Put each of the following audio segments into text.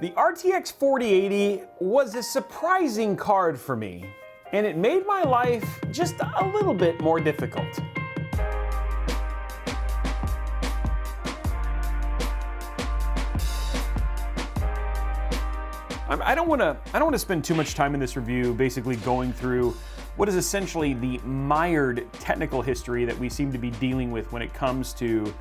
The RTX 4080 was a surprising card for me, and it made my life just a little bit more difficult. I don't want to spend too much time in this review basically going through what is essentially the mired technical history that we seem to be dealing with when it comes to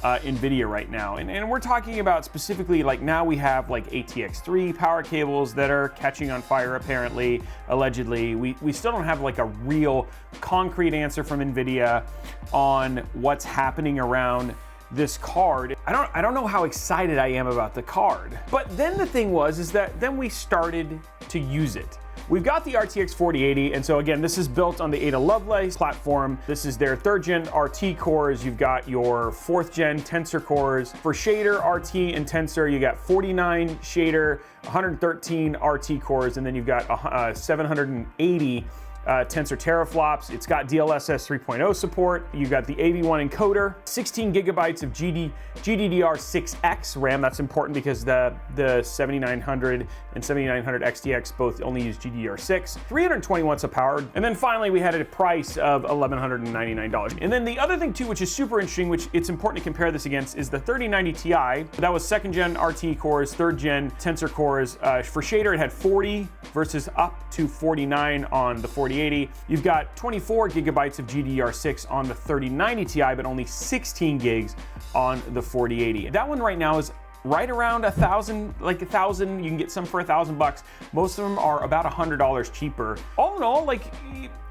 NVIDIA right now. And we're talking about specifically, like, now we have like ATX3 power cables that are catching on fire apparently, allegedly. We still don't have like a real concrete answer from NVIDIA on what's happening around this card. I don't know how excited I am about the card. But then the thing is that then we started to use it. We've got the RTX 4080, and so again, this is built on the Ada Lovelace platform. This is their 3rd gen RT cores. You've got your 4th gen Tensor cores. For shader, RT, and Tensor, you got 49 shader, 113 RT cores, and then you've got 780 Tensor teraflops. It's got DLSS 3.0 support. You've got the AV1 encoder, 16 gigabytes of GDDR6X RAM. That's important because the 7900 and 7900 XTX both only use GDDR6. 320 watts of power. And then finally, we had a price of $1,199. And then the other thing too, which is super interesting, which it's important to compare this against, is the 3090 Ti. That was 2nd gen RT cores, 3rd gen Tensor cores. For shader, it had 40 versus up to 49 on the 4080. You've got 24 gigabytes of GDDR6 on the 3090 Ti, but only 16 gigs on the 4080. That one right now is right around $1,000, like $1,000. You can get some for $1,000. Most of them are about $100 cheaper. All in all, like,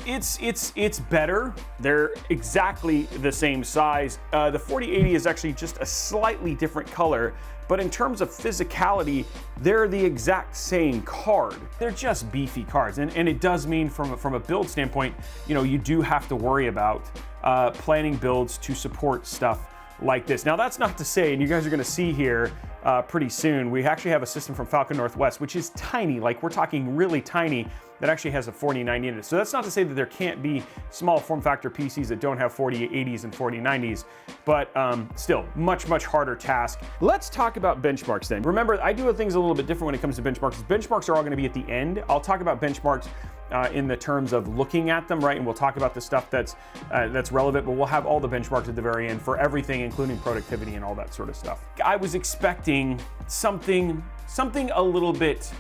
it's better. They're exactly the same size. The 4080 is actually just a slightly different color, but in terms of physicality, they're the exact same card. They're just beefy cards, and it does mean from a build standpoint, you know, you do have to worry about planning builds to support stuff like this. Now, that's not to say, and you guys are gonna see here pretty soon, we actually have a system from Falcon Northwest, which is tiny, like we're talking really tiny, that actually has a 4090 in it. So that's not to say that there can't be small form factor PCs that don't have 4080s and 4090s, but still, much harder task. Let's talk about benchmarks then. Remember, I do things a little bit different when it comes to benchmarks. Benchmarks are all gonna be at the end. I'll talk about benchmarks in the terms of looking at them, right? And we'll talk about the stuff that's relevant, but we'll have all the benchmarks at the very end for everything, including productivity and all that sort of stuff. I was expecting something a little bit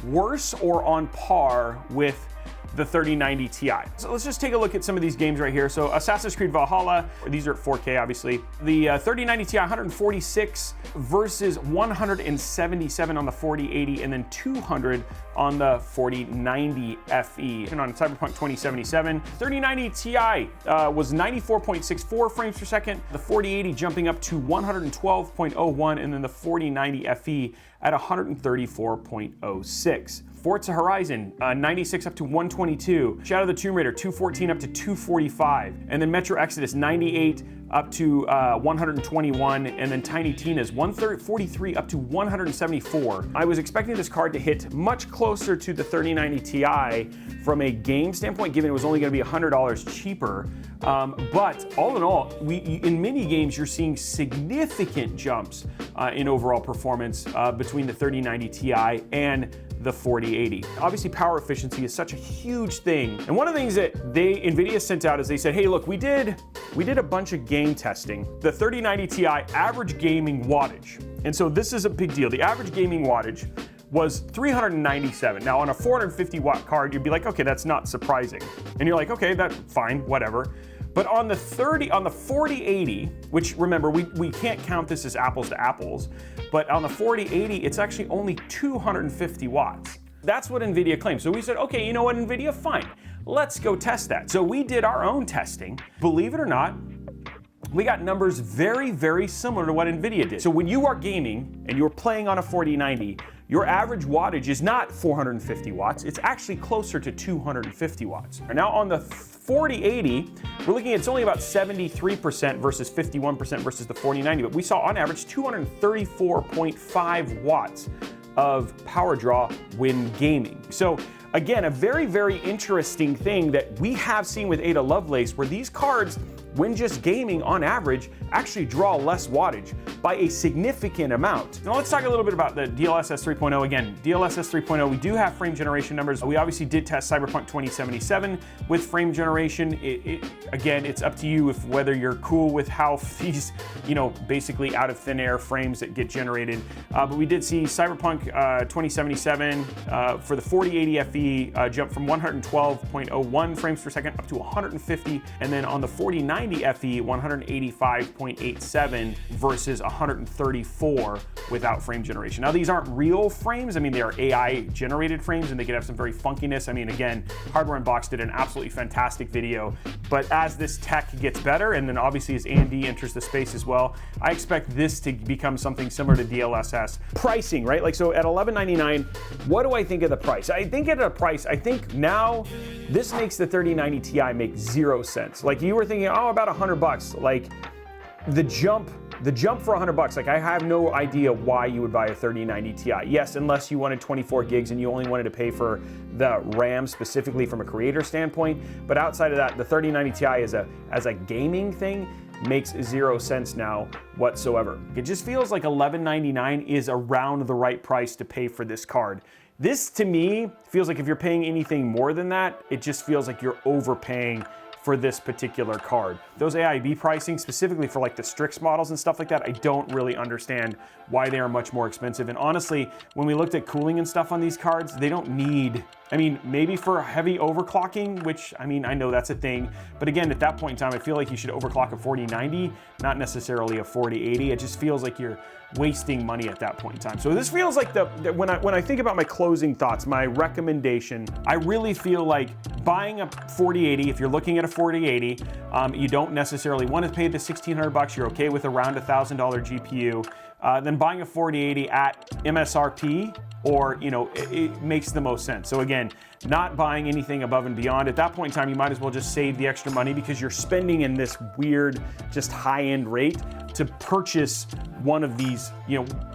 worse or on par with the 3090 Ti. So let's just take a look at some of these games right here. So Assassin's Creed Valhalla, these are at 4K obviously. The 3090 Ti 146 versus 177 on the 4080, and then 200 on the 4090 FE. And on Cyberpunk 2077, 3090 Ti was 94.64 frames per second, the 4080 jumping up to 112.01, and then the 4090 FE at 134.06. Forza Horizon, 96 up to 122. Shadow of the Tomb Raider, 214 up to 245. And then Metro Exodus, 98 up to 121. And then Tiny Tina's 143 up to 174. I was expecting this card to hit much closer to the 3090 Ti from a game standpoint, given it was only gonna be $100 cheaper. But all in all, in mini games, you're seeing significant jumps in overall performance between the 3090 Ti and the 4080. Obviously, power efficiency is such a huge thing. And one of the things that NVIDIA sent out is they said, hey, look, we did a bunch of game testing. The 3090 Ti average gaming wattage. And so this is a big deal. The average gaming wattage was 397. Now on a 450 watt card, you'd be like, okay, that's not surprising. And you're like, okay, that's fine, whatever. But on the 4080, which remember, we can't count this as apples to apples, but on the 4080, it's actually only 250 watts. That's what NVIDIA claims. So we said, okay, you know what, NVIDIA, fine. Let's go test that. So we did our own testing. Believe it or not, we got numbers very similar to what NVIDIA did. So when you are gaming and you're playing on a 4090, your average wattage is not 450 watts, it's actually closer to 250 watts. Now on the 4080, we're looking at it's only about 73% versus 51% versus the 4090, but we saw on average 234.5 watts of power draw when gaming. So again, a very interesting thing that we have seen with Ada Lovelace, where these cards when just gaming on average, actually draw less wattage by a significant amount. Now let's talk a little bit about the DLSS 3.0. Again, DLSS 3.0, we do have frame generation numbers. We obviously did test Cyberpunk 2077 with frame generation. Again, it's up to you if whether you're cool with how these, basically out of thin air frames that get generated. But we did see Cyberpunk 2077 for the 4080 FE jump from 112.01 frames per second up to 150, and then on the 4090 FE, 185.87 versus 134 without frame generation. Now these aren't real frames. I mean, they are AI generated frames and they can have some very funkiness. I mean, again, Hardware Unboxed did an absolutely fantastic video, but as this tech gets better, and then obviously as AMD enters the space as well, I expect this to become something similar to DLSS. Pricing, right? Like, so at $1199, what do I think of the price? I think now this makes the 3090 Ti make 0 sense. Like, you were thinking, oh, about $100. Like, the jump for $100, like, I have no idea why you would buy a 3090 Ti. Yes, unless you wanted 24 gigs and you only wanted to pay for the RAM specifically from a creator standpoint. But outside of that, the 3090 Ti as a gaming thing makes 0 sense now whatsoever. It just feels like $1199 is around the right price to pay for this card. This, to me, feels like if you're paying anything more than that, it just feels like you're overpaying for this particular card. Those AIB pricing, specifically for like the Strix models and stuff like that, I don't really understand why they are much more expensive. And honestly, when we looked at cooling and stuff on these cards, they don't need, I mean, maybe for heavy overclocking, which, I mean, I know that's a thing, but again, at that point in time, I feel like you should overclock a 4090, not necessarily a 4080. It just feels like you're wasting money at that point in time. So this feels like when I think about my closing thoughts, my recommendation, I really feel like buying a 4080, if you're looking at a 4080, you don't necessarily want to pay the $1,600, you're okay with around $1,000 GPU, then buying a 4080 at MSRP, or, it makes the most sense. So again, not buying anything above and beyond. At that point in time, you might as well just save the extra money because you're spending in this weird, just high-end rate to purchase one of these,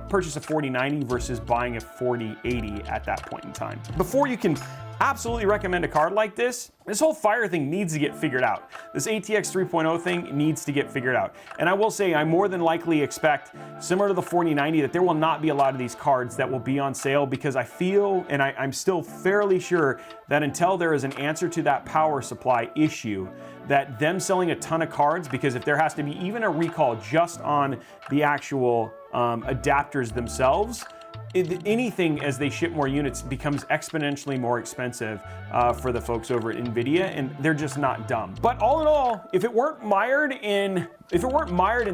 purchase a 4090 versus buying a 4080 at that point in time. Before you can absolutely recommend a card like this whole fire thing needs to get figured out. This ATX 3.0 thing needs to get figured out. And I will say, I more than likely expect, similar to the 4090, that there will not be a lot of these cards that will be on sale, because I feel, and I'm still fairly sure, that until there is an answer to that power supply issue, that them selling a ton of cards, because if there has to be even a recall just on the actual adapters themselves, anything as they ship more units becomes exponentially more expensive for the folks over at NVIDIA, and they're just not dumb. But all in all, if it weren't mired in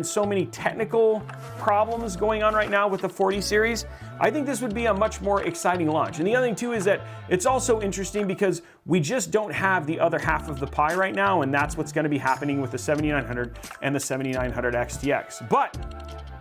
so many technical problems going on right now with the 40 series, I think this would be a much more exciting launch. And the other thing too is that it's also interesting because we just don't have the other half of the pie right now, and that's what's going to be happening with the 7900 and the 7900 XTX. But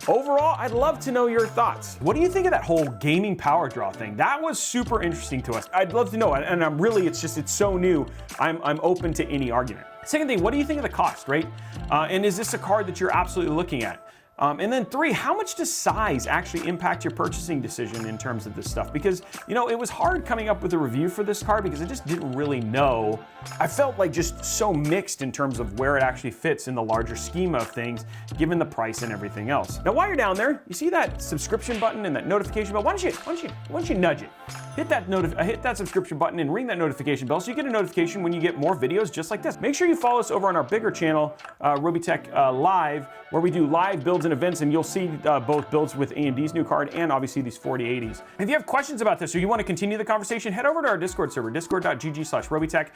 overall, I'd love to know your thoughts. What do you think of that whole gaming power draw thing? That was super interesting to us. I'd love to know, and I'm really, it's so new, I'm open to any argument. Second thing, what do you think of the cost, right? And is this a card that you're absolutely looking at? And then 3, how much does size actually impact your purchasing decision in terms of this stuff? Because, it was hard coming up with a review for this card because I just didn't really know. I felt like just so mixed in terms of where it actually fits in the larger scheme of things, given the price and everything else. Now, while you're down there, you see that subscription button and that notification bell? Why don't you nudge it? Hit that subscription button and ring that notification bell so you get a notification when you get more videos just like this. Make sure you follow us over on our bigger channel, Robeytech Live, where we do live builds and events, and you'll see both builds with AMD's new card and obviously these 4080s. If you have questions about this or you want to continue the conversation, head over to our Discord server, discord.gg/Robeytech.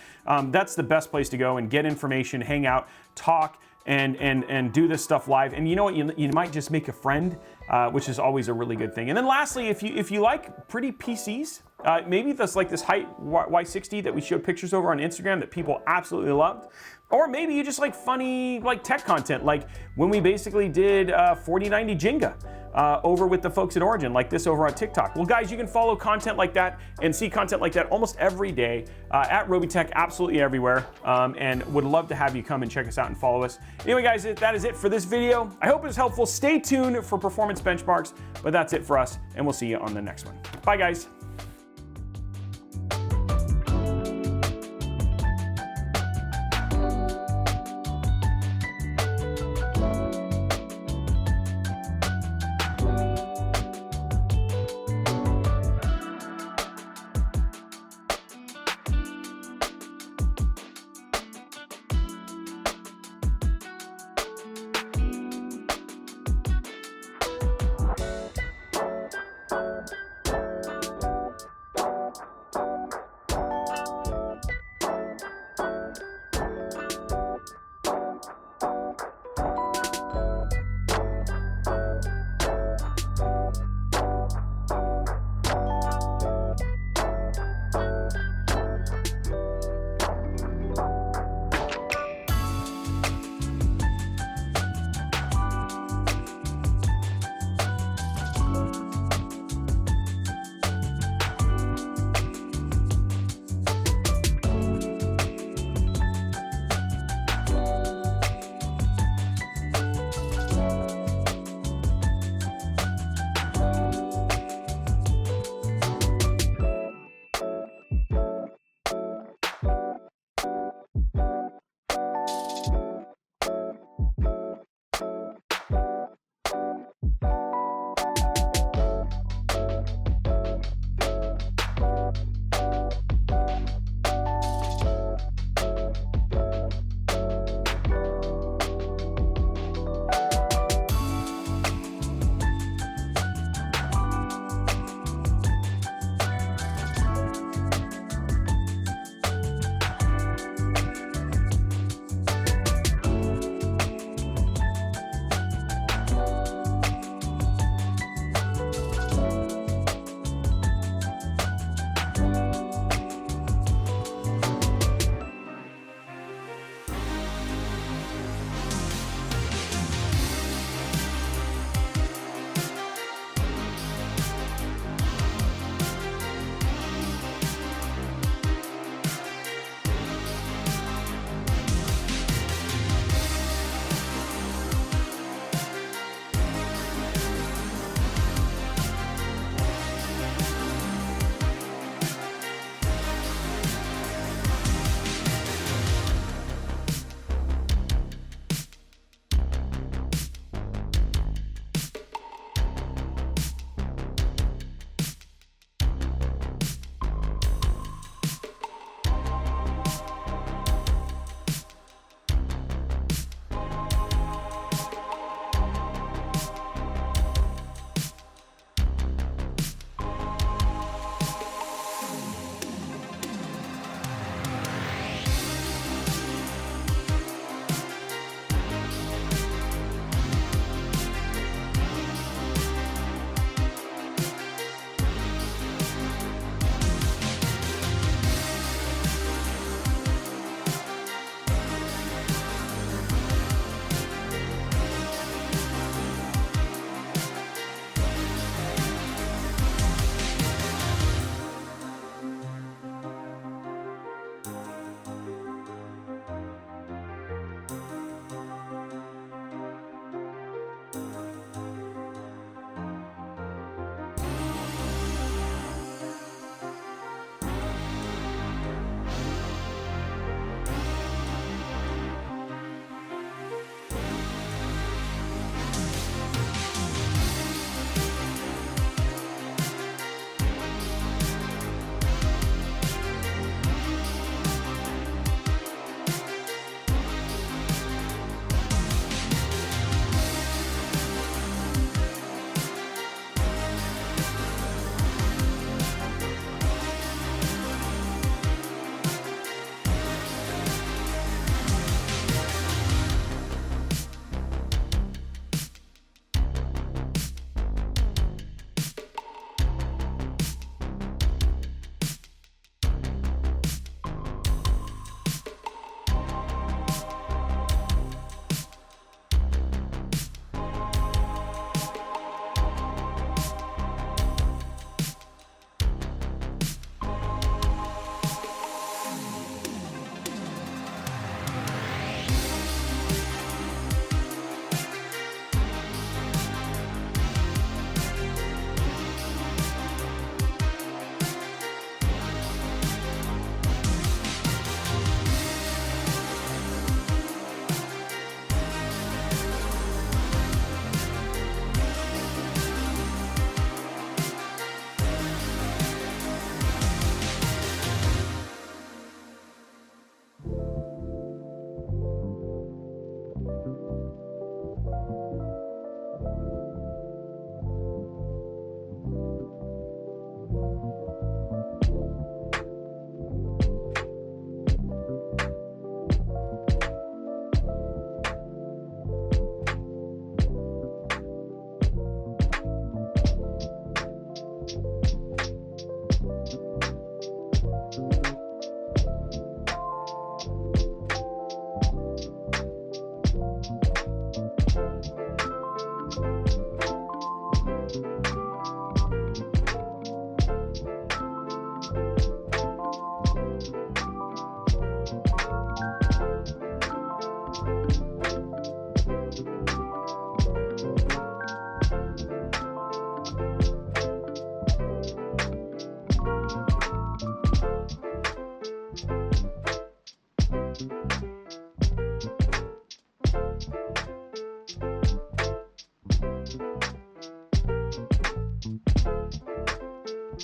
That's the best place to go and get information, hang out, talk, and do this stuff live. And you know what? You might just make a friend, which is always a really good thing. And then lastly, if you like pretty PCs, maybe this height Y60 that we showed pictures over on Instagram that people absolutely loved, or maybe you just like funny tech content, like when we basically did 4090 Jenga over with the folks at Origin, like this over on TikTok. Well, guys, you can follow content like that and see content like that almost every day at Robeytech, absolutely everywhere, and would love to have you come and check us out and follow us. Anyway, guys, that is it for this video. I hope it was helpful. Stay tuned for performance benchmarks, but that's it for us, and we'll see you on the next one. Bye, guys.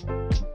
you.